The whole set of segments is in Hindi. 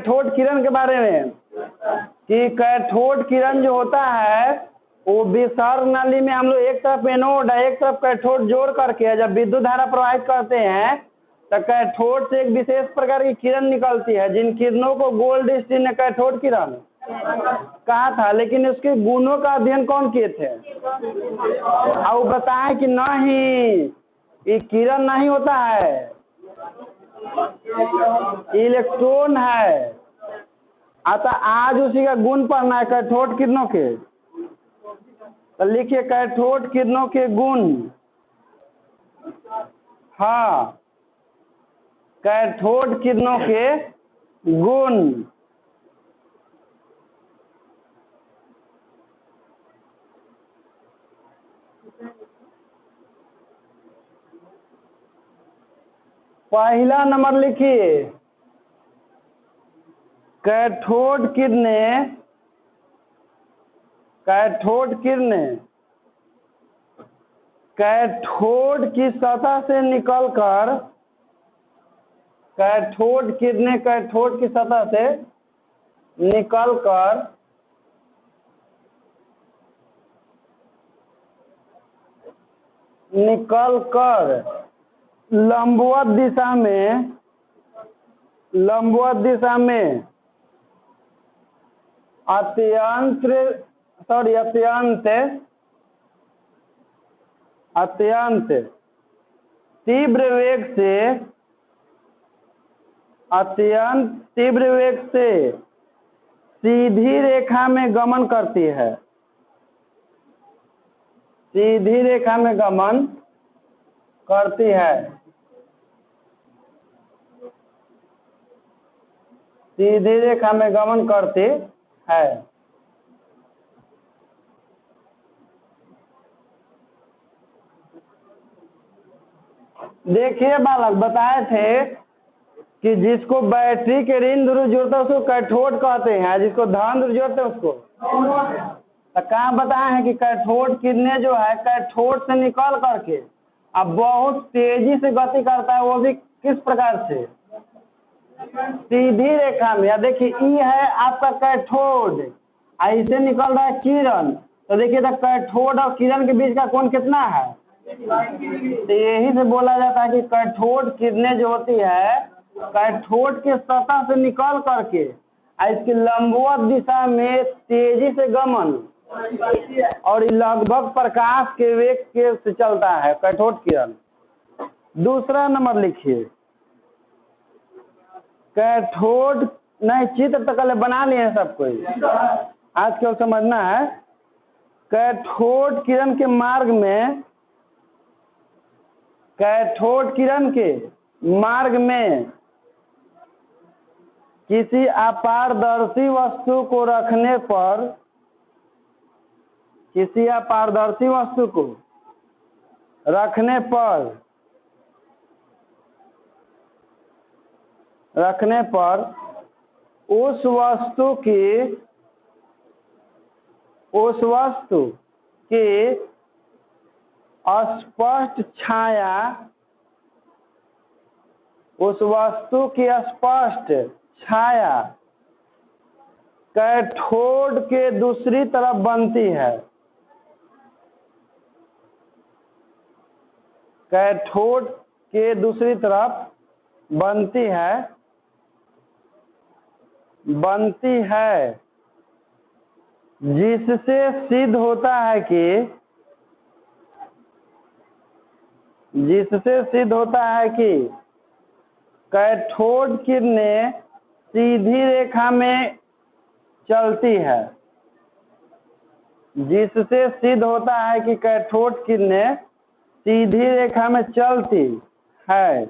कैथोड किरण के बारे में कि कैथोड किरण जो होता है वो विसर्ग नली में हम लोग एक तरफ एनोड है एक तरफ कैथोड जोड़ करके जब विद्युत धारा प्रवाहित करते हैं तो कैथोड से एक विशेष प्रकार की किरण निकलती है, जिन किरणों को गोल्ड स्टीन ने कैथोड किरण कहा था। लेकिन उसके गुणों का अध्ययन कौन किए थे? अब वो बताएं कि नहीं, ये किरण नहीं होता है, इलेक्ट्रॉन है। अतः आज उसी का गुण पढ़ना है कैथोड किरणों के। तो लिखिए कैथोड किरणों के गुण। हाँ, कैथोड किरणों के गुण। पहला नंबर लिखिए, कैथोड किरणें कैथोड की सतह से निकलकर कैथोड किरणें कैथोड की सतह से निकलकर लंबवत दिशा में अत्यंत तीव्र वेग से सीधी रेखा में गमन करती है। सीधी रेखा में गमन करती है। सीधी रेखा में गमन करती है। देखिए बालक, बताए थे कि जिसको बैटरी के ऋण ध्रुव जोड़ता है उसको कैथोड कहते हैं, जिसको धन ध्रुव जोड़ते हैं उसको। तो कहाँ बताए हैं कि कैथोड किरणें जो है कैथोड से निकल करके अब बहुत तेजी से गति करता है, वो भी किस प्रकार से? सीधी रेखा में। या देखिए ई है आपका कैथोड, ऐसे निकल रहा है किरण। तो देखिए तो कैथोड और किरण के बीच का कोण कितना है? तो यही से बोला जाता है कि कैथोड किरणें जो होती है कैथोड के सतह से निकल करके इसकी लंबवत दिशा में तेजी से गमन और लगभग प्रकाश के वेग के से चलता है कैथोड किरण। दूसरा नंबर लिखिए, कैथोड नहीं, चित्र तो कल बना लिए हैं सब कोई, आज केवल समझना है। कैथोड किरण के मार्ग में किसी अपारदर्शी वस्तु को रखने पर उस वस्तु की स्पष्ट छाया कैथोड के दूसरी तरफ बनती है। कैथोड के दूसरी तरफ बनती है, जिससे सिद्ध होता है कि कैथोड किरणें सीधी रेखा में चलती है। जिससे सिद्ध होता है कि कैथोड किरणें सीधी रेखा में चलती है।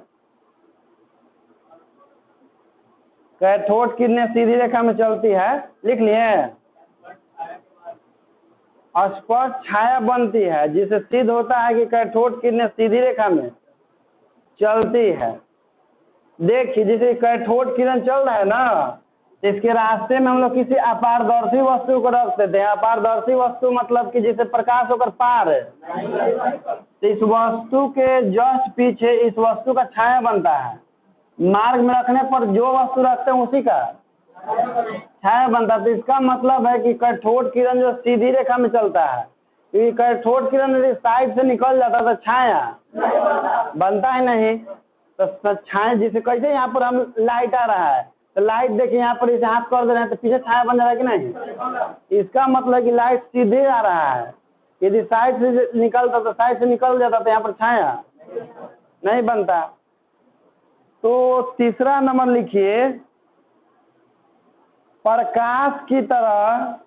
कैथोड किरणें सीधी रेखा में चलती है, लिख लिए। स्पष्ट छाया बनती है, जिससे सिद्ध होता है कि कैथोड किरणें सीधी रेखा में चलती है। देखिए जैसे कैथोड किरण चल रहा है ना, इसके रास्ते में हम लोग किसी अपारदर्शी वस्तु को रख देते हैं। अपारदर्शी वस्तु मतलब कि जैसे प्रकाश होकर पार है, तो इस वस्तु के जस्ट पीछे इस वस्तु का छाया बनता है। मार्ग में रखने पर जो वस्तु रखते हैं उसी का छाया बनता है। तो इसका मतलब है कि कैथोड किरण जो सीधी रेखा में चलता है, क्योंकि कैथोड किरण यदि साइड से निकल जाता तो छाया बनता ही नहीं। तो छाया जिसे कैसे यहाँ पर हम लाइट आ रहा है तो लाइट देखिए यहाँ पर इसे हाथ कर दे रहे हैं तो पीछे छाया बन जा रहा है कि नहीं। इसका मतलब है कि लाइट सीधे आ रहा है, यदि साइड से निकलता तो साइड से निकल जाता तो यहाँ पर छाया नहीं बनता। तो तीसरा नंबर लिखिए, प्रकाश की तरह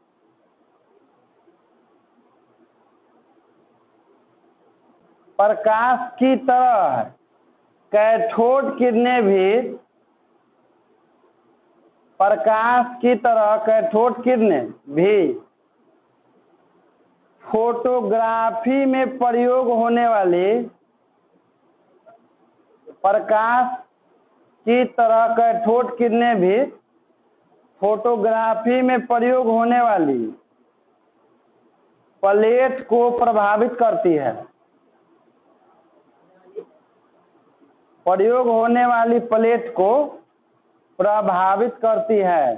कैथोड किरणें भी फोटोग्राफी में प्रयोग होने वाली फोटोग्राफी में प्रयोग होने वाली प्लेट को प्रभावित करती है। प्रयोग होने वाली प्लेट को प्रभावित करती है।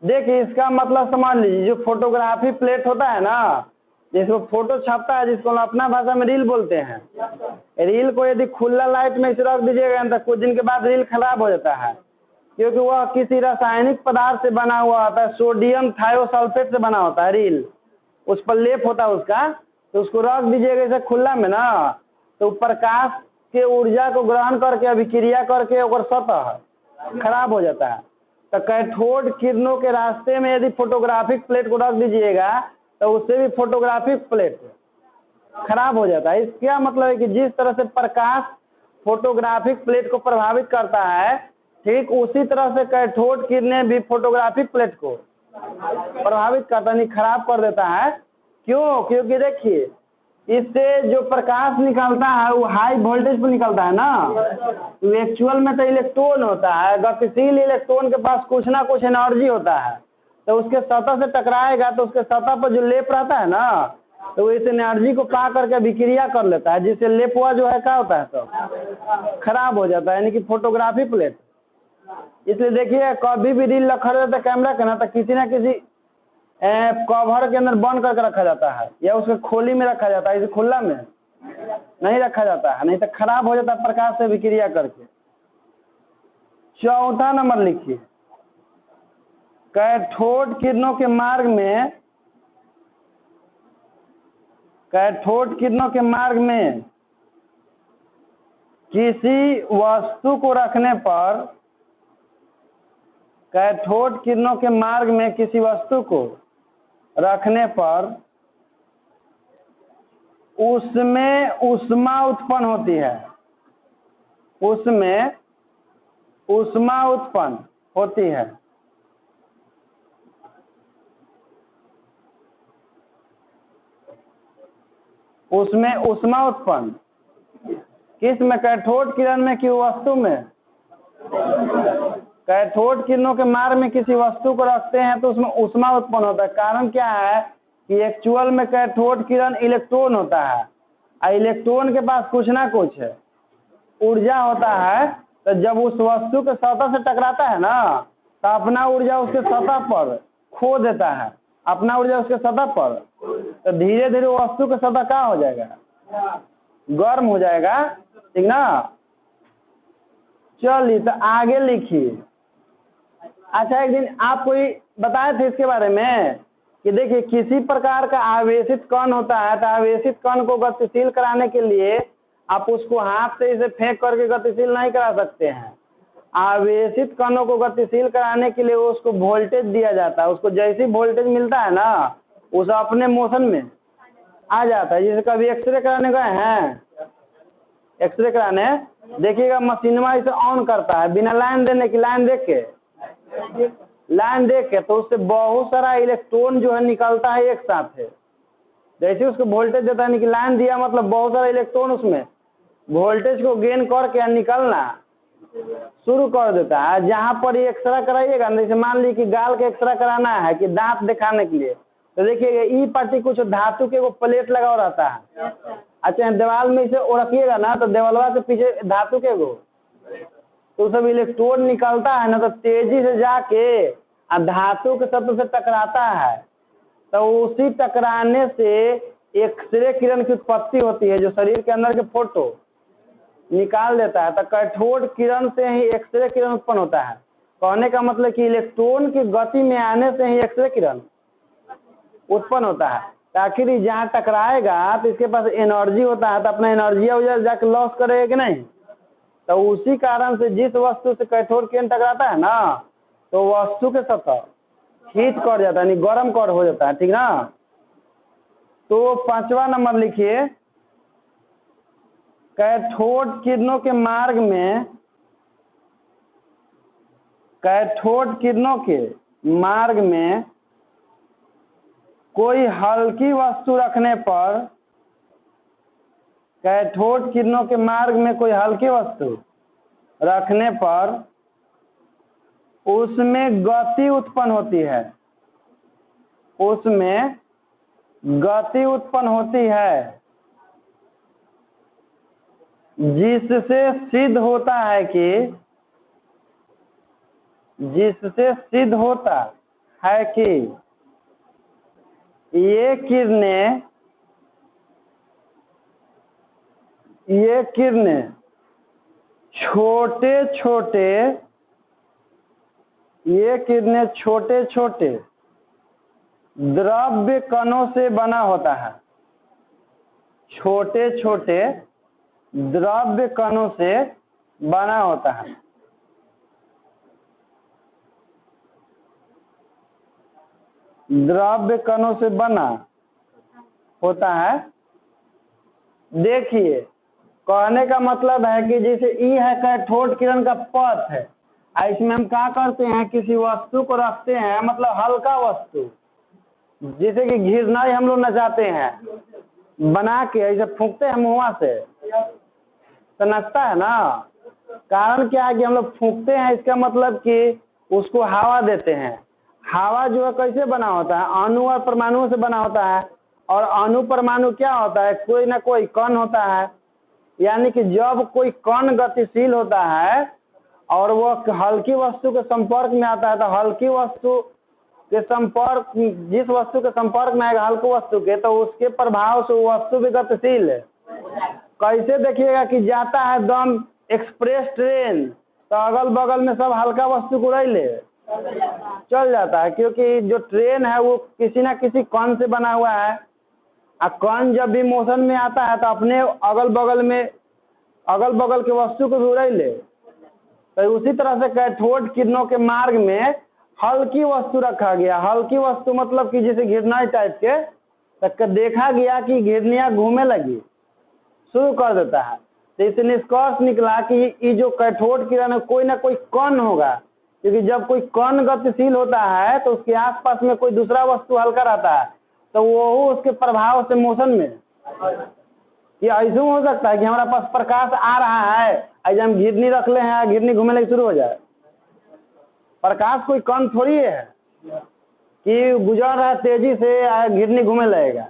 देखिए इसका मतलब समझ लीजिए, जो फोटोग्राफी प्लेट होता है ना, जिसको फोटो छपता है, जिसको हम अपना भाषा में रील बोलते हैं, रील को यदि खुला लाइट में इसे रख दीजिएगा तो कुछ दिन के बाद रील खराब हो जाता है, क्योंकि वह किसी रासायनिक पदार्थ से बना हुआ होता है, सोडियम थायोसल्फेट से बना होता है रील, उस पर लेप होता है उसका। तो उसको रख दीजिएगा इसे खुला में ना, तो प्रकाश के ऊर्जा को ग्रहण करके अभिक्रिया करके और सतह खराब हो जाता है। तो कैथोड किरणों के रास्ते में यदि फोटोग्राफिक प्लेट को रख दीजिएगा तो उससे भी फोटोग्राफिक प्लेट खराब हो जाता है। इसका मतलब है कि जिस तरह से प्रकाश फोटोग्राफिक प्लेट को प्रभावित करता है, ठीक उसी तरह से कैथोड किरणें भी फोटोग्राफिक प्लेट को प्रभावित करता नहीं, खराब कर देता है। क्यों? क्योंकि देखिए इससे जो प्रकाश निकलता है वो हाई वोल्टेज पर निकलता है ना, तो एक्चुअल में तो इलेक्ट्रॉन होता है, गतिशील इलेक्ट्रॉन के पास कुछ ना कुछ एनर्जी होता है, तो उसके सतह से टकराएगा तो उसके सतह पर जो लेप रहता है ना, तो वो इस एनर्जी को पा करके अभिक्रिया कर लेता है, जिससे लेप हुआ जो है क्या होता है सब खराब हो जाता है, यानी कि फोटोग्राफी प्लेट। इसलिए देखिए कभी भी रील रखा रहता है कैमरा का ना, तो किसी ना किसी कवर के अंदर बंद करके रखा जाता है या उसके खोली में रखा जाता है, इसे खुला में नहीं रखा जाता है, नहीं तो खराब हो जाता है प्रकाश से विक्रिया करके। चौथा नंबर लिखिए, कैथोड किरणों के मार्ग में किसी वस्तु को रखने पर उसमें ऊष्मा उत्पन्न होती है। उसमें ऊष्मा उत्पन्न किस में? कैथोड किरण में कि वस्तु में? कैथोड किरणों के मार्ग में किसी वस्तु को रखते हैं तो उसमें ऊष्मा उत्पन्न होता है। कारण क्या है कि एक्चुअल में कैथोड किरण इलेक्ट्रॉन होता है, और इलेक्ट्रॉन के पास कुछ ना कुछ ऊर्जा होता है, तो जब उस वस्तु के सतह से टकराता है ना, तो अपना ऊर्जा उसके सतह पर खो देता है, तो धीरे धीरे वस्तु का सतह क्या हो जाएगा? गर्म हो जाएगा, ठीक ना। चलिए तो आगे लिखिए। अच्छा, एक दिन आप कोई बताए थे इसके बारे में कि देखिए किसी प्रकार का आवेशित कण होता है, तो आवेशित कण को गतिशील कराने के लिए आप उसको हाथ से इसे फेंक करके गतिशील नहीं करा सकते हैं। आवेशित कणों को गतिशील कराने के लिए उसको वोल्टेज दिया जाता है, उसको जैसी वोल्टेज मिलता है ना, उस अपने मोशन में आ जाता है। जैसे कभी एक्सरे कराने गए हैं, एक्सरे कराने देखिएगा मशीनमा इसे ऑन करता है बिना लाइन देने की, लाइन देख के तो उससे बहुत सारा इलेक्ट्रॉन जो है निकलता है एक साथ है। जैसे उसको वोल्टेज देता है कि लाइन दिया, मतलब बहुत सारा इलेक्ट्रॉन उसमें वोल्टेज को गेन करके निकलना शुरू कर देता है। जहाँ पर ये एक्सरा कराइएगा, जैसे मान लीजिए कि गाल का एक्सरा कराना है कि दांत दिखाने के लिए, तो देखिएगा ई पार्टी कुछ धातु के वो प्लेट लगा रहता है, अच्छा दीवार में इसे उड़किएगा ना तो देवलवा के पीछे धातु के गो तो सब इलेक्ट्रॉन निकलता है ना तो तेजी से जाके धातु के तत्व से टकराता है तो उसी टकराने से एक्सरे किरण की उत्पत्ति होती है जो शरीर के अंदर के फोटो निकाल देता है। तो कैथोड किरण से ही एक्सरे किरण उत्पन्न होता है। कहने का मतलब कि इलेक्ट्रॉन की गति में आने से ही एक्सरे किरण उत्पन्न होता है। तो आखिर जहाँ टकराएगा तो इसके पास एनर्जी होता है तो अपना एनर्जी उधर जाके लॉस करेगा कि नहीं। तो उसी कारण से जिस वस्तु से कैथोड किरण टकराता है ना तो वस्तु के सतह हीट कर जाता है यानी गर्म कर हो जाता है। ठीक ना। तो 5वां नंबर लिखिए कैथोड किरणों के मार्ग में कैथोड किरणों के मार्ग में कोई हल्की वस्तु रखने पर कैथोड किरणों के मार्ग में कोई हल्की वस्तु रखने पर उसमें गति उत्पन्न होती है उसमें गति उत्पन्न होती है जिससे सिद्ध होता है कि ये किरणें छोटे छोटे द्रव्य कणों से बना होता है। छोटे छोटे द्रव्य कणों से बना होता है। द्रव्य कणों से बना होता है। देखिए कहने का मतलब है कि जैसे ई है कैथोड किरण का पथ है इसमें हम क्या करते हैं किसी वस्तु को रखते हैं मतलब हल्का वस्तु जैसे कि घिरनाई हम लोग नचाते हैं बना के ऐसे फूंकते हैं मुँह से तो नचता है ना। कारण क्या है कि हम लोग फूंकते हैं इसका मतलब कि उसको हवा देते हैं। हवा जो है कैसे बना होता है अणु और परमाणु से बना होता है और अणु परमाणु क्या होता है कोई ना कोई कण होता है। यानी कि जब कोई कण गतिशील होता है और वो हल्की वस्तु के संपर्क में आता है तो हल्की वस्तु के संपर्क जिस वस्तु के संपर्क में आएगा हल्की वस्तु के तो उसके प्रभाव से वस्तु भी गतिशील है। कैसे देखिएगा कि जाता है दम एक्सप्रेस ट्रेन तो अगल बगल में सब हल्का वस्तु को ले चल जाता है क्योंकि जो ट्रेन है वो किसी ना किसी कण से बना हुआ है और कण जब भी मोशन में आता है तो अपने अगल बगल के वस्तु को भी ले। तो उसी तरह से कैथोड किरणों के मार्ग में हल्की वस्तु रखा गया। हल्की वस्तु मतलब कि जैसे घिरनाई टाइप के तक देखा गया कि घिरनियाँ घूमने लगी शुरू कर देता है। तो इससे निष्कर्ष निकला कि ये जो कैथोड किरण है कोई ना कोई कण होगा क्योंकि जब कोई कण गतिशील होता है तो उसके आसपास में कोई दूसरा वस्तु हल्का रहता है तो वो उसके प्रभाव से मोशन में ये ऐसे हो सकता है कि हमारा पास प्रकाश आ रहा है ऐसे हम घिरनी रख ले हैं घिरनी घूमने लगे शुरू हो जाए। प्रकाश कोई कण थोड़ी है कि गुजर रहा है तेजी से घिरनी घूमने लगेगा।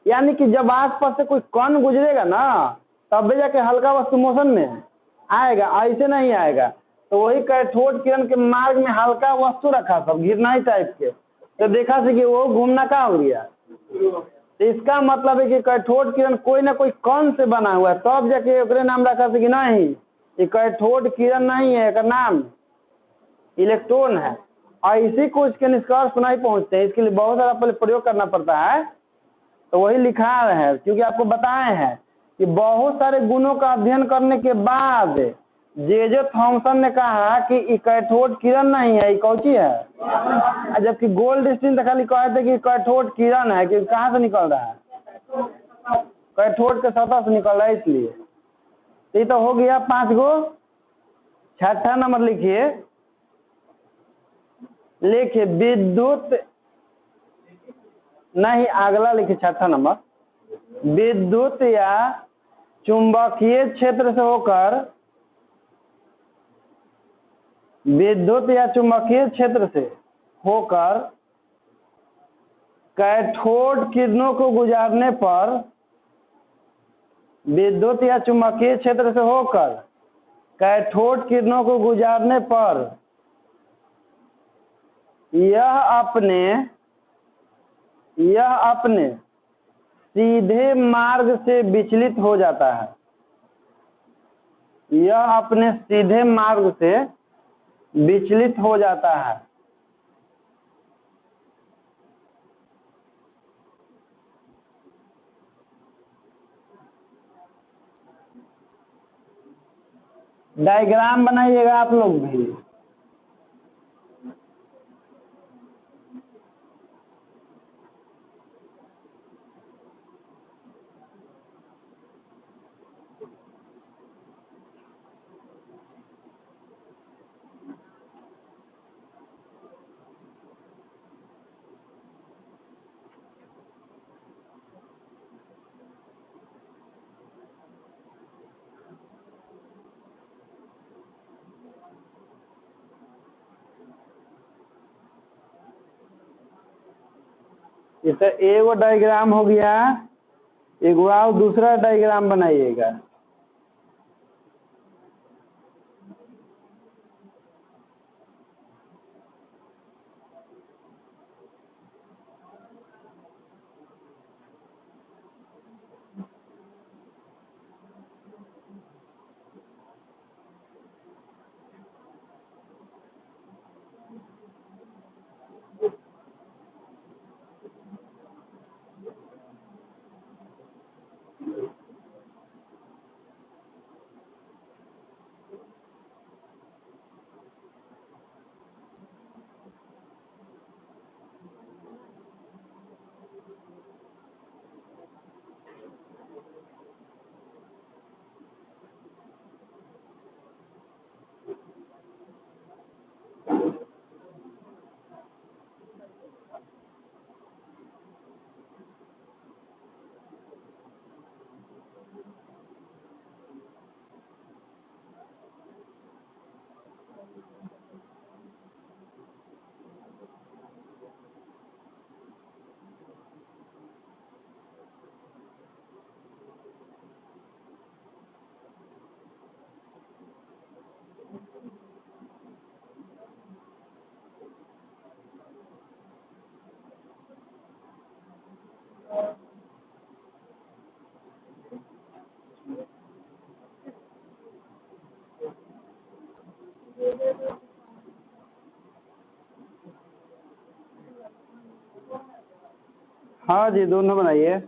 यानी कि जब आसपास से कोई कण गुजरेगा ना तब भी जाके हल्का वस्तु मोशन में आएगा ऐसे नहीं आएगा। तो वही कैथोड किरण के मार्ग में हल्का वस्तु रखा सब घिरनाई टाइप के तो देखा से कि वो घूमना क्या हो गया। तो इसका मतलब है कि कैथोड किरण कोई ना कोई कण से बना हुआ है तब जाके ओकरे नाम रखा से कि नहीं ये कैथोड किरण नहीं है इसका नाम इलेक्ट्रॉन है। ऐसी कुछ के निष्कर्ष पर नहीं पहुंचते इसके लिए बहुत सारा पहले प्रयोग करना पड़ता है। तो वही लिखा है क्योंकि आपको बताए हैं कि बहुत सारे गुणों का अध्ययन करने के बाद जे थॉमसन ने कहा कि ये कैथोड किरण नहीं है ये कौची है जबकि गोल्ड स्टीन खाली कहे थे कि कैथोड किरण है कि कहाँ से निकल रहा है कैथोड के सतह से निकल रहा है। इसलिए ये तो हो गया 5 गो। 6ठा नंबर लिखिए विद्युत नहीं अगला लिखिए 6ठा नंबर विद्युत या चुंबकीय क्षेत्र से होकर कैथोड किरणों को गुजारने पर विद्युत या चुंबकीय क्षेत्र से होकर कैथोड किरणों को गुजारने पर यह अपने सीधे मार्ग से विचलित हो जाता है। यह अपने सीधे मार्ग से विचलित हो जाता है। डायग्राम बनाइएगा आप लोग भी। ये तो एगो डायग्राम हो गया, एक और दूसरा डायग्राम बनाइएगा। हाँ जी, दोनों बनाइए।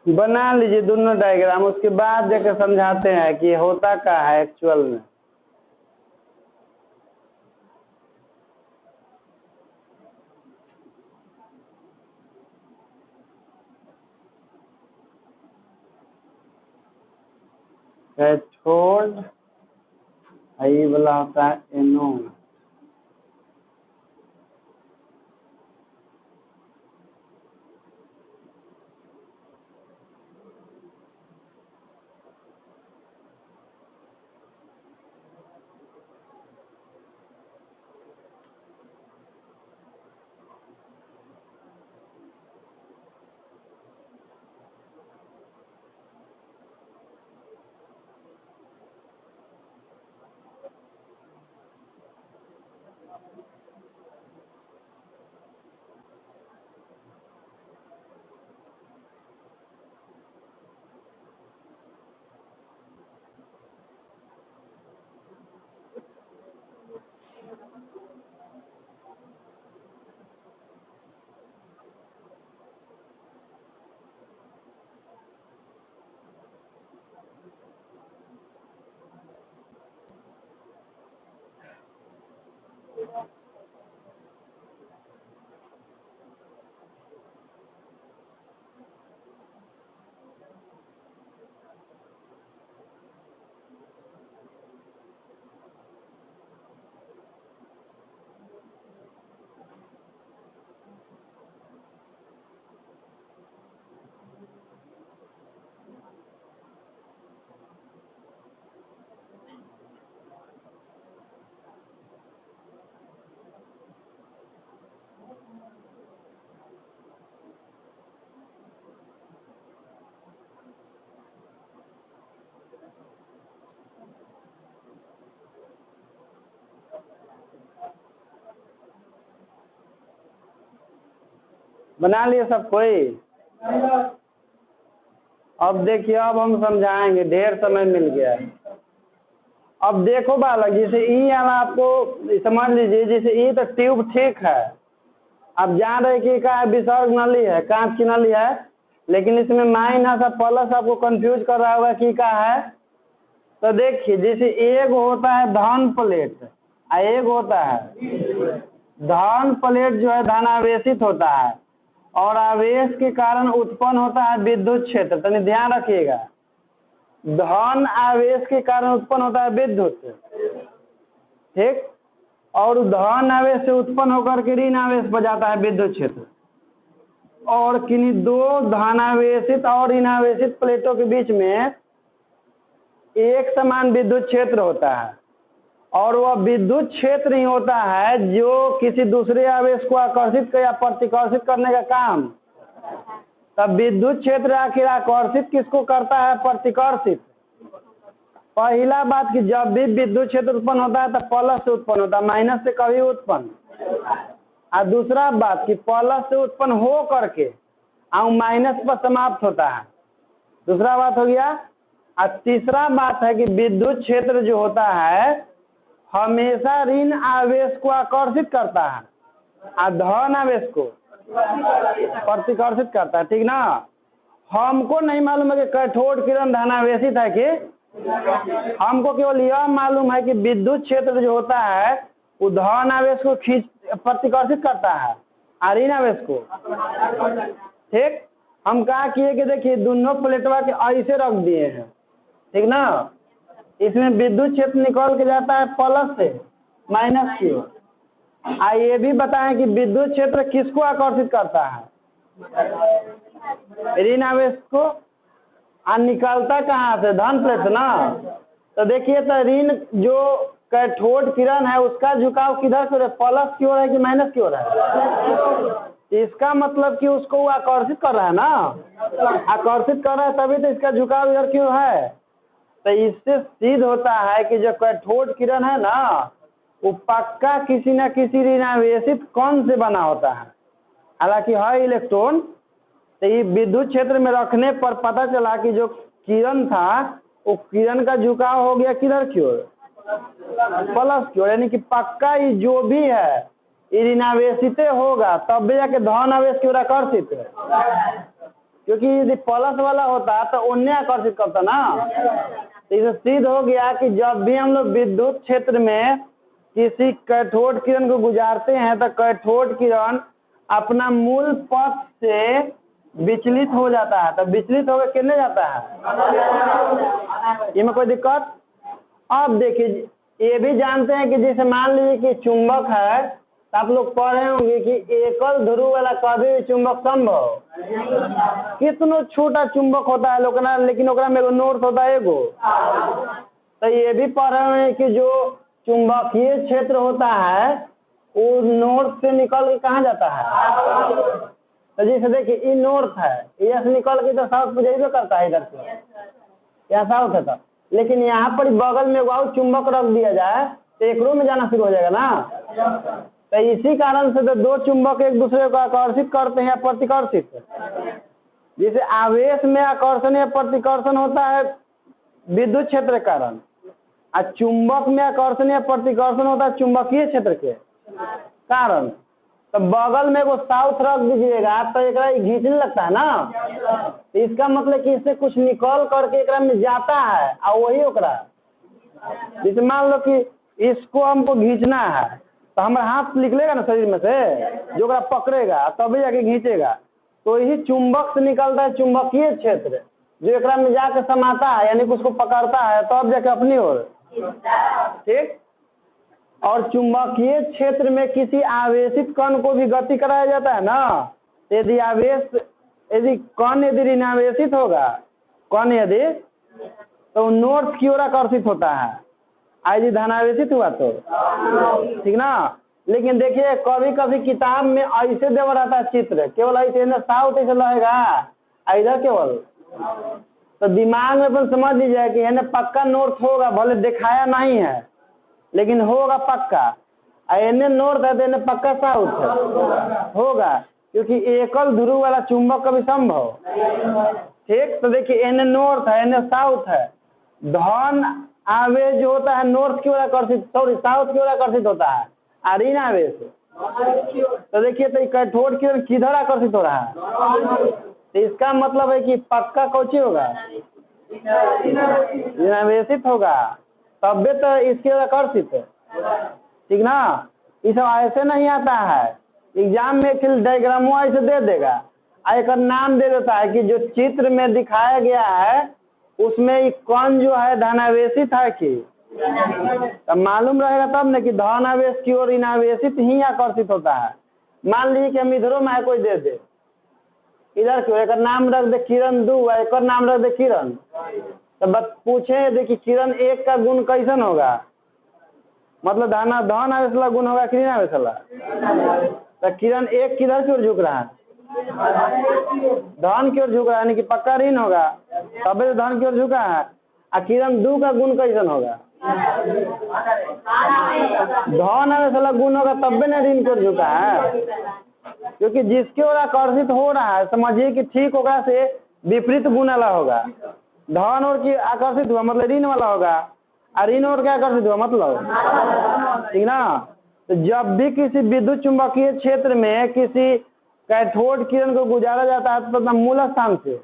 बना लीजिए दोनों डायग्राम, उसके बाद जाकर समझाते हैं कि होता क्या है एक्चुअल में। कैथोड ये वाला होता है एनोड। बना लिए सब कोई? अब देखिए, अब हम समझाएंगे, ढेर समय मिल गया है। अब देखो बालक, जैसे ई वाला आपको समझ लीजिए, जैसे ई तो ट्यूब ठीक है, आप जान रहे कि क्या है, विसर्ग नली है, कांच की नली है, लेकिन इसमें माइनस और प्लस आपको कंफ्यूज कर रहा होगा कि क्या है। तो देखिए, जैसे एक होता है धन प्लेट और एक होता है धन प्लेट, जो है धनावेशित होता है और आवेश के कारण उत्पन्न होता है विद्युत क्षेत्र। तो ध्यान रखिएगा, धन आवेश के कारण उत्पन्न होता है विद्युत, ठीक, और धन आवेश से उत्पन्न होकर के ऋण आवेश पर जाता है विद्युत क्षेत्र। और किन्हीं दो धनावेशित और ऋणावेशित प्लेटों के बीच में एक समान विद्युत क्षेत्र होता है, और वह विद्युत क्षेत्र ही होता है जो किसी दूसरे आवेश को आकर्षित या प्रतिकर्षित करने का काम। तब विद्युत क्षेत्र आखिर आकर्षित किसको करता है? प्रतिकर्षित। पहला बात कि जब भी विद्युत क्षेत्र उत्पन्न होता है तो प्लस से उत्पन्न होता है, माइनस से कभी उत्पन्न। और दूसरा बात कि प्लस से उत्पन्न हो करके और माइनस पर समाप्त होता है, दूसरा बात हो गया। और तीसरा बात है कि विद्युत क्षेत्र जो होता है हमेशा ऋण आवेश को आकर्षित करता है और धन आवेश को प्रतिकर्षित करता है, ठीक ना। हमको नहीं मालूम है कि कैथोड किरण धनावेशित है कि, हमको केवल यह मालूम है कि विद्युत क्षेत्र जो होता है वो धन आवेश को प्रतिकर्षित करता है और ऋण आवेश को, ठीक। हम क्या किए कि देखिए, दोनों प्लेटवा के ऐसे रख दिए हैं, ठीक ना। इसमें विद्युत क्षेत्र निकल के जाता है प्लस से माइनस की ओर। ये भी बताएं कि विद्युत क्षेत्र किसको आकर्षित करता है? ऋण आवेश को। और निकलता कहाँ से? धन प्लेट से ना। तो देखिए, तो ऋण जो कैथोड किरण है उसका झुकाव किधर से है? प्लस की ओर है कि माइनस की ओर है? इसका मतलब कि उसको वो आकर्षित कर रहा है ना, आकर्षित कर रहा है, तभी तो इसका झुकाव इधर क्यों है। तो इससे सिद्ध होता है कि जो कैथोड किरण है ना वो पक्का किसी न किसी ऋणावेशित कण से बना होता है, हालांकि है इलेक्ट्रॉन। तो ये विद्युत क्षेत्र में रखने पर पता चला कि जो किरण था वो किरण का झुकाव हो गया किधर की ओर? प्लस की ओर। यानी कि पक्का ये जो भी है ये ऋणावेशित होगा, तब भी जाके धन आवेश की ओर आकर्षित है, क्योंकि यदि प्लस वाला होता तो उन्हें आकर्षित करता ना। तो इसे सिद्ध हो गया कि जब भी हम लोग विद्युत क्षेत्र में किसी कैथोड किरण को गुजारते हैं तो कैथोड किरण अपना मूल पथ से विचलित हो जाता है। तो विचलित होकर कितने जाता है? इसमें कोई दिक्कत? अब देखिए, ये भी जानते हैं कि जैसे मान लीजिए कि चुंबक है, तो आप लोग पढ़े होंगे कि एकल ध्रुव वाला कभी भी चुंबक संभव। कितना छोटा चुंबक होता है लोग ना, लेकिन ओकरा में एगो नोर्थ होता है एगो। तो ये भी पढ़े हुए कि जो चुंबकीय क्षेत्र होता है वो नॉर्थ से निकल के कहाँ जाता है? तो जैसे देखिए, ये नॉर्थ है, यहाँ से निकल के तो साउथ पे जाइए करता है, इधर से यहाँ साउथ है। तो लेकिन यहाँ पर बगल में एगो चुंबक रख दिया जाए तो एक में जाना शुरू हो जाएगा ना। तो इसी कारण से तो दो चुंबक एक दूसरे को आकर्षित करते हैं, प्रतिकर्षित। जैसे आवेश में आकर्षण या प्रतिकर्षण होता है विद्युत क्षेत्र के कारण, और चुंबक में आकर्षण या प्रतिकर्षण होता है चुंबकीय क्षेत्र के कारण। तो बगल में वो साउथ रख दीजिएगा तो एक घींचने लगता है ना। तो इसका मतलब कि इससे कुछ निकल करके एक में जाता है, और वही ओकरा, जैसे मान लो कि इसको हमको घींचना है तो हमारा हाथ निकलेगा ना शरीर में से, जो ओकरा पकड़ेगा तभी जाके घींचेगा। तो यही चुंबक से निकलता है चुंबकीय क्षेत्र, जो एक में जाके समाता है, यानी कि उसको पकड़ता है तब जाके अपनी ओर, ठीक। और चुंबकीय क्षेत्र में किसी आवेशित कण को भी गति कराया जाता है ना। यदि कण ऋणावेशित होगा, कण यदि, तो नॉर्थ की ओर आकर्षित होता है, यदि धनावेशित हुआ तो, ठीक ना। लेकिन देखिए, कभी कभी किताब में ऐसे देवा रहता है चित्र, केवल ऐसे साउथ ऐसे रहेगा इधर केवल। तो दिमाग में अपन समझ लीजिए कि यानी पक्का नॉर्थ होगा, भले दिखाया नहीं है लेकिन होगा पक्का। एने नॉर्थ है तो एने पक्का साउथ है होगा, क्योंकि एकल ध्रुव वाला चुंबक कभी संभव, ठीक। तो देखिए एन नॉर्थ है, एन साउथ है। धन आवेश जो होता है नॉर्थ की ओर आकर्षित, सॉरी साउथ की ओर आकर्षित होता है, और ऋण आवेश तो देखिए तो कैथोड किरण किधर आकर्षित हो रहा है, तो इसका मतलब है कि पक्का कौची होगा, ऋणावेशित होगा, तब तो इसकी ओर आकर्षित है, ठीक ना। ये सब ऐसे नहीं आता है, एग्जाम में फिर डायग्रामो ऐसे दे देगा, एक नाम दे देता है कि जो चित्र में दिखाया गया है उसमें कौन जो है धनावेशित है कि, तब मालूम रहेगा तब न कि धनावेश की ओर ऋणावेशित ही आकर्षित होता है। मान लीजिए कि हम इधरों में कोई दे दे, इधर क्यों, एक नाम रख दे किरण 2, एक नाम रख दे किरण, तो बस पूछे देखिए किरण 1 का गुण कैसन होगा, मतलब धन आवेश वाला गुण होगा कि ऋण आवेश वाला, तो किरण 1 किधर की ओर झुक रहा है, धन की ओर झुक रहा है, यानी कि पक्का ऋण होगा, तब तो धन की ओर झुका है। और किरण 2 का गुण कैसन होगा, धन आवेश वाला गुण होगा तब ना ऋण की ओर झुका है, क्योंकि जिसकी ओर आकर्षित हो रहा है समझिए कि ठीक होगा से विपरीत गुण वाला होगा, धन और की आकर्षित हुआ मतलब ऋण वाला होगा, और ऋण और क्या आकर्षित हुआ मतलब, ठीक ना। तो जब भी किसी विद्युत चुंबकीय क्षेत्र में किसी कैथोड किरण को गुजारा जाता है तो मूल स्थान से,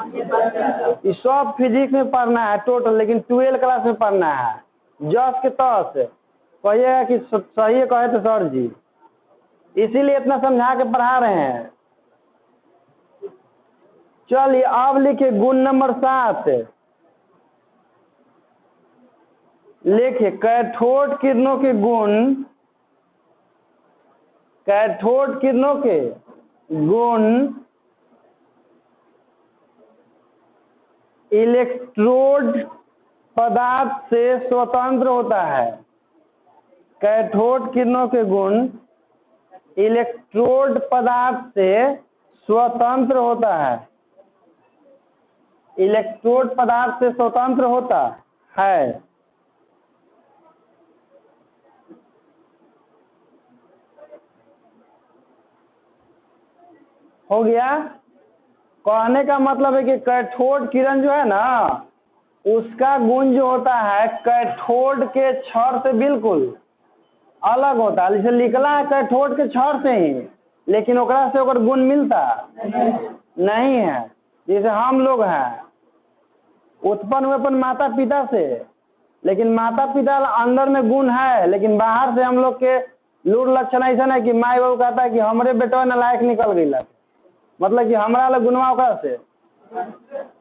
ये सब फिजिक्स में पढ़ना है टोटल, लेकिन 12 क्लास में पढ़ना है जस के तस, कहिएगा कि सही कहे तो सर जी, इसीलिए इतना समझा के पढ़ा रहे हैं। चलिए अब लिखिए गुण नंबर 7, लिखिए कैथोड किरणों के गुण, कैथोड किरणों के गुण इलेक्ट्रोड पदार्थ से स्वतंत्र होता है, कैथोड किरणों के गुण इलेक्ट्रोड पदार्थ से स्वतंत्र होता है, इलेक्ट्रोड पदार्थ से स्वतंत्र होता है। हो गया, कहने का मतलब है कि कैथोड किरण जो है ना उसका गुण जो होता है कैथोड के छड़ से बिल्कुल अलग होता है, जैसे निकला है कैथोड के छड़ से ही, लेकिन ओकरा से ओकर गुण मिलता नहीं है। जैसे हम लोग हैं उत्पन्न हुए अपन माता पिता से, लेकिन माता पिता अंदर में गुण है, लेकिन बाहर से हम लोग के लूर लक्षण ऐसा है कि माई बाबू कहता है कि हमरे बेटवा नालायक निकल गई, मतलब कि हमारा अलग गुणवा ओकरा से,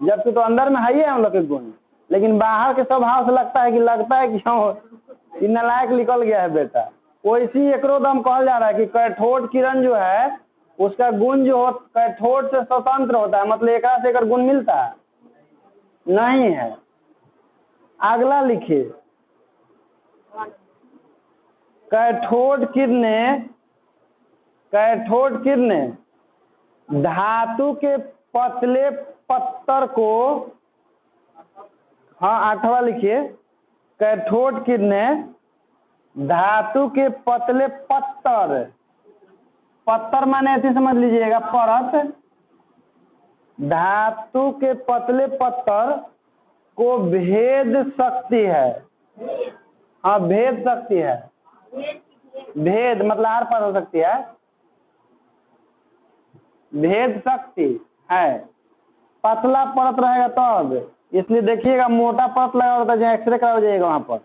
जबकि तो अंदर में है ही हम लोग के गुण, लेकिन बाहर के स्वभाव से लगता है कि क्यों नालायक निकल गया है बेटा। वैसी एकरो दम कहल जा रहा है कि कैथोड किरण जो है उसका गुण जो कैथोड से स्वतंत्र होता है, मतलब एक से एक गुण मिलता है नहीं है। अगला लिखिए, कैथोड किरणें धातु के पतले पत्तर को, हाँ 8वां लिखिए, कैथोड किरणें धातु के पतले पत्तर, पत्तर माने ऐसे समझ लीजिएगा परत, धातु के पतले पत्तर को भेद सकती है, हाँ भेद सकती है, भेद मतलब आर पार हो सकती है, भेद सकती है, पतला परत रहेगा तब, इसलिए देखिएगा मोटा परत लगा होता है जहाँ एक्सरे करा हो जाएगा वहाँ पर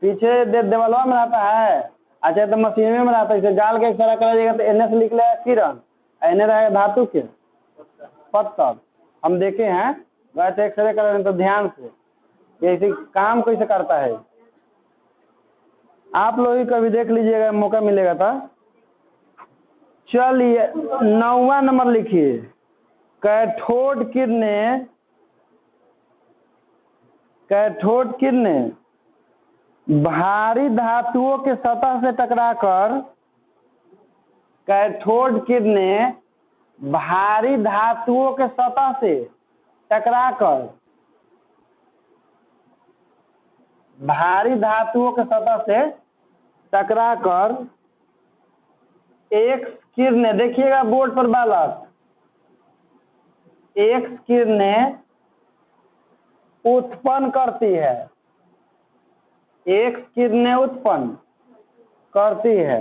पीछे देवलवा में रहता है, अच्छा तो मशीन में रहता है, इसे गाल के एक्सरे करा जाएगा तो एन से लिख लेगा किरण, एन रहेगा धातु के पत्तर, हम देखे हैं वैसे एक्सरे करा तो ध्यान से ऐसे काम कैसे करता है, आप लोग ही कभी देख लीजिएगा मौका मिलेगा था। चलिए 9वां नंबर लिखिए, कैथोड किरणें भारी धातुओं के सतह से टकराकर, कैथोड किरणें भारी धातुओं के सतह से टकराकर, भारी धातुओं के सतह से टकराकर एक किरणें, देखिएगा बोर्ड पर बालक, एक किरणें उत्पन्न करती है, एक किरणें उत्पन्न करती है।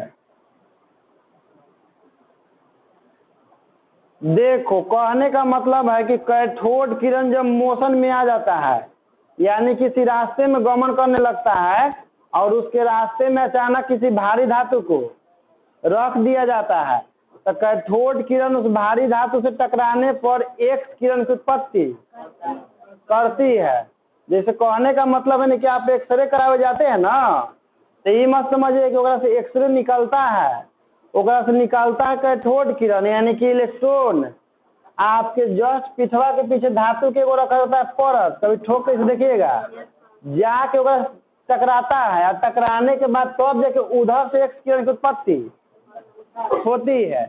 देखो कहने का मतलब है कि कैथोड किरण जब मोशन में आ जाता है, यानी किसी रास्ते में गमन करने लगता है और उसके रास्ते में अचानक किसी भारी धातु को रख दिया जाता है, तो कैथोड किरण उस भारी धातु से टकराने पर एक्स किरण की उत्पत्ति करती है। जैसे कहने का मतलब है ना कि आप एक्सरे करावे जाते हैं ना, तो ये मत समझिए कि ओकरा से एक्सरे निकलता है, ओकरा से निकलता है कैथोड किरण यानी कि इलेक्ट्रॉन। आपके जस्ट पिछवा के पीछे धातु के वो रखा होता है परत, कभी ठोक के देखिएगा, जाके ओकरा टकराता है और टकराने के बाद तब जाके उधर से एक्स किरण की उत्पत्ति होती है।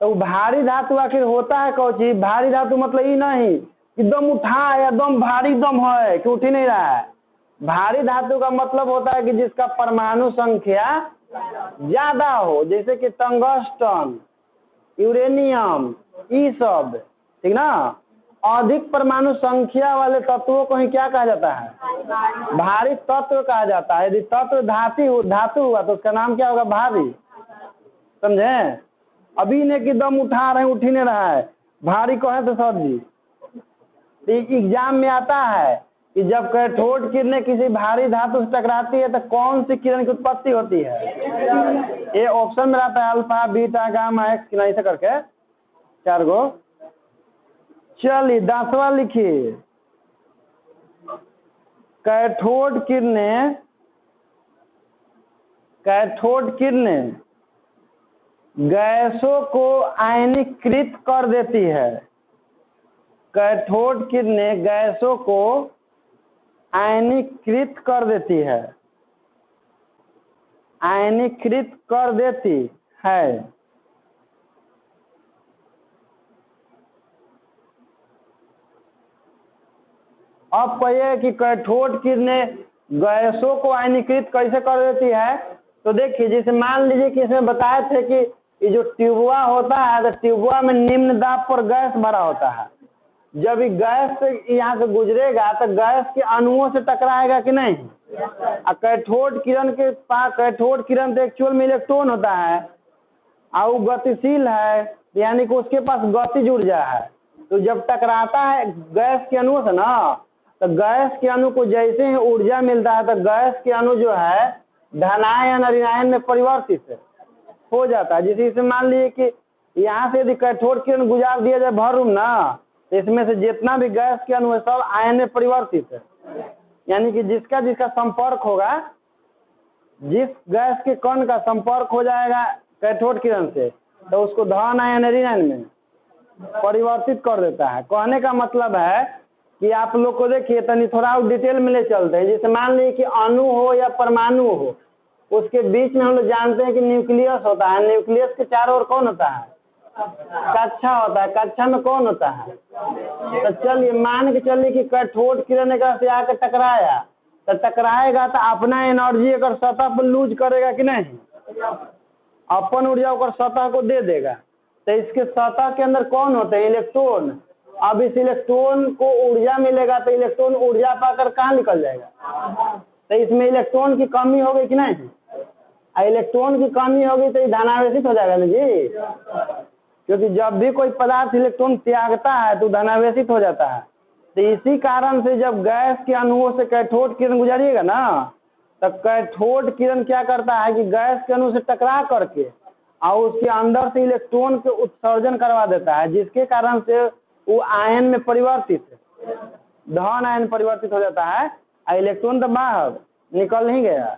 तो भारी धातु आखिर होता है कौन चीज? भारी धातु मतलब ये नहीं एकदम उठा है, एकदम भारी दम है कि उठ ही नहीं रहा है। भारी धातु का मतलब होता है कि जिसका परमाणु संख्या ज्यादा हो, जैसे कि टंगस्टन, यूरेनियम, ये सब, ठीक ना। अधिक परमाणु संख्या वाले तत्वों को ही क्या कहा जाता है? भारी तत्व कहा जाता है। यदि तत्व धातु हुआ तो उसका नाम क्या होगा? भारी। समझे? अभी ने कि दम उठा रहे हैं, उठ ही नहीं रहा है, भारी कहे तो सर जी। एग्जाम में आता है कि जब कैथोड किरणें किसी भारी धातु से टकराती है तो कौन सी किरण की उत्पत्ति होती है? ये ऑप्शन में रहता है अल्फा, बीटा, गामा, एक्स, ऐसा करके 4 गो। चलिए 10वां लिखिए, कैथोड किरणें गैसों को आयनीकृत कर देती है। कैथोड किरणें गैसों को आयनीकृत कर देती है, आयनीकृत कर देती है। अब कहिए कि कैथोड किरणें गैसों को आयनीकृत कैसे कर देती है? तो देखिए, जैसे मान लीजिए कि इसमें बताए थे कि ये जो ट्यूबवा होता है, तो ट्यूबवा में निम्न दाब पर गैस भरा होता है। जब ये गैस यहाँ से गुजरेगा तो गैस के अणुओं से टकराएगा कि नहीं? कैथोड किरण के पास, कैथोड किरण तो एक्चुअल में इलेक्ट्रॉन होता है और वो गतिशील है, यानी कि उसके पास गतिज ऊर्जा है। तो जब टकराता है गैस के अणु से ना, तो गैस के अणु को जैसे ही ऊर्जा मिलता है तो गैस के अणु जो है धनायन और ऋणायन में परिवर्तित हो जाता है। जैसे इसे मान लीजिए कि यहाँ से यदि कैथोड किरण गुजार दिया जाए भर रूम ना, तो इसमें से जितना भी गैस के अणु है सब आयन में परिवर्तित है। यानी कि जिसका जिसका संपर्क होगा, जिस गैस के कण का संपर्क हो जाएगा कैथोड किरण से, तो उसको धन आयन ऋण आयन में परिवर्तित कर देता है। कहने का मतलब है कि आप लोग को देखिए तनी थोड़ा और डिटेल में ले चलते हैं। जैसे मान लीजिए कि अणु हो या परमाणु हो, उसके बीच में हम लोग जानते हैं कि न्यूक्लियस होता है। न्यूक्लियस के चारों ओर कौन होता है? कक्षा होता है। कक्षा में कौन होता है? तो चलिए मान के चलिए कि कैथोड किरण से आकर टकराया, तो टकराएगा तो अपना एनर्जी अगर सतह पर लूज करेगा कि नहीं? अपन ऊर्जा अगर सतह को दे देगा, तो इसके सतह के अंदर कौन होते हैं? इलेक्ट्रॉन। अब इस इलेक्ट्रॉन को ऊर्जा मिलेगा तो इलेक्ट्रॉन ऊर्जा पाकर कहाँ निकल जाएगा? तो इसमें इलेक्ट्रॉन की कमी हो गई कि नहीं? इलेक्ट्रॉन की कमी होगी तो ये धनावेशित हो जाएगा ना जी, क्योंकि जब भी कोई पदार्थ इलेक्ट्रॉन त्यागता है तो धनावेशित हो जाता है। तो इसी कारण से जब गैस के अणुओं से कैथोड किरण गुजरिएगा ना, तो कैथोड किरण क्या करता है कि गैस के अणु से टकरा करके और उसके अंदर से इलेक्ट्रॉन के उत्सर्जन करवा देता है, जिसके कारण से वो आयन में परिवर्तित, धन आयन परिवर्तित हो जाता है और इलेक्ट्रॉन तो बाहर निकल नहीं गया।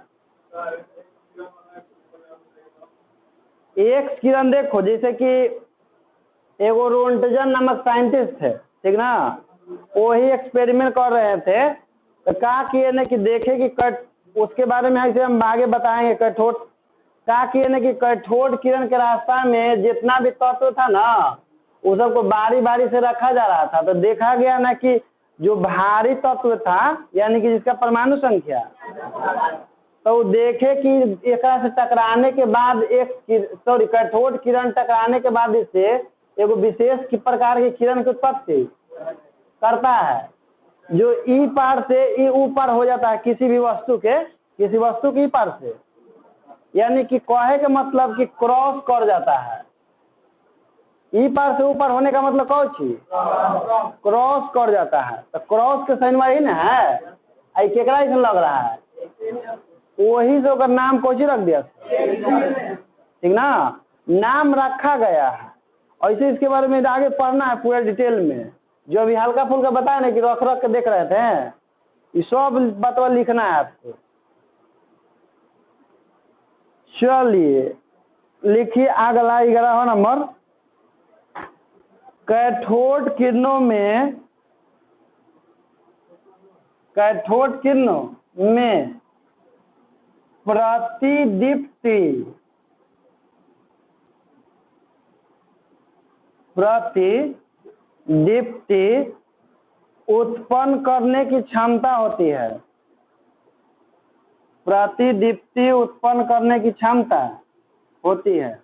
एक्स किरण देखो, जैसे कि एगो रोन्टजन नामक साइंटिस्ट थे, ठीक ना, वही एक्सपेरिमेंट कर रहे थे। तो क्या किए ना कि देखे कि उसके बारे में ऐसे हम आगे बताएंगे। कैथोड क्या किए ना कि कैथोड किरण के रास्ता में जितना भी तत्व था ना, वो सबको बारी बारी से रखा जा रहा था। तो देखा गया ना कि जो भारी तत्व था, यानी कि जिसका परमाणु संख्या तो देखे कि एक से टकराने के बाद कैथोड किरण टकराने के बाद इससे एक विशेष प्रकार की किरण की उत्पत्ति करता है, जो ई पार से ई ऊपर हो जाता है किसी वस्तु की ई पार से, यानी कि कहे के मतलब कि क्रॉस कर जाता है। ई पार से ऊपर होने का मतलब कौन चीज क्रॉस कर जाता है। तो क्रॉस के साइन वही ना है, आई केकरा ऐसा लग रहा है, वही से ओकर नाम कौन रख दिया, ठीक ना, नाम रखा गया है। ऐसे इसके बारे में आगे पढ़ना है पूरा डिटेल में, जो अभी हल्का फुल्का बताया ना कि रख रख के देख रहे थे, ये सब बतवा लिखना है आपको। चलिए लिखिए अगला 11वां नंबर, कैथोड किरणों में प्रतिदीप्ति उत्पन्न करने की क्षमता होती है। प्रतिदीप्ति उत्पन्न करने की क्षमता होती है।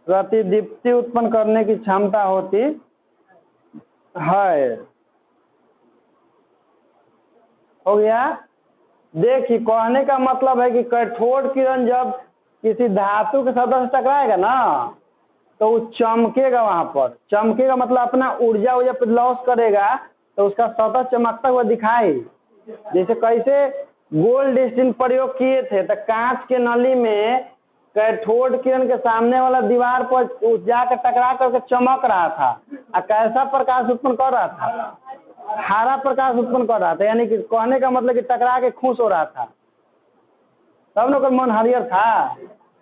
प्रतिदीप्ति उत्पन्न करने की क्षमता होती है। हो गया। देखिए कहने का मतलब है कि कैथोड किरण जब किसी धातु के सतह से टकराएगा ना तो वो चमकेगा, वहां पर चमकेगा मतलब अपना ऊर्जा पे लॉस करेगा, तो उसका सतह चमकता हुआ दिखाई। जैसे कैसे गोल्ड स्टीन प्रयोग किए थे, तो कांच के नली में कैथोड किरण के सामने वाला दीवार पर जाकर टकरा करके चमक रहा था, और कैसा प्रकाश उत्पन्न कर रहा था, हरा प्रकाश उत्पन्न कर रहा था, यानी कि कहने का मतलब कि टकरा के खुश हो रहा था, तब ना मन हरियर था।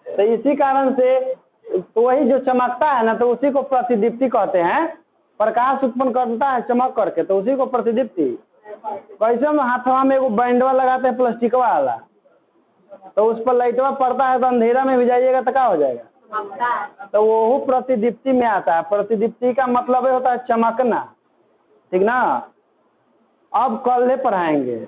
तो इसी कारण से तो वही जो चमकता है ना, तो उसी को प्रतिदीप्ति कहते हैं। प्रकाश उत्पन्न करता है चमक करके, तो उसी को प्रतिदीप्ति। कैसे हम हाथवा में एगो बैंडवा लगाते हैं प्लास्टिक वाला, तो उस पर लाइटवा पड़ता है तो अंधेरा में भी जाइएगा तो क्या हो जाएगा, तो वो प्रतिदीप्ति में आता है। प्रतिदीप्ति का मतलब होता है चमकना, ठीक ना। अब कल पढ़ाएंगे।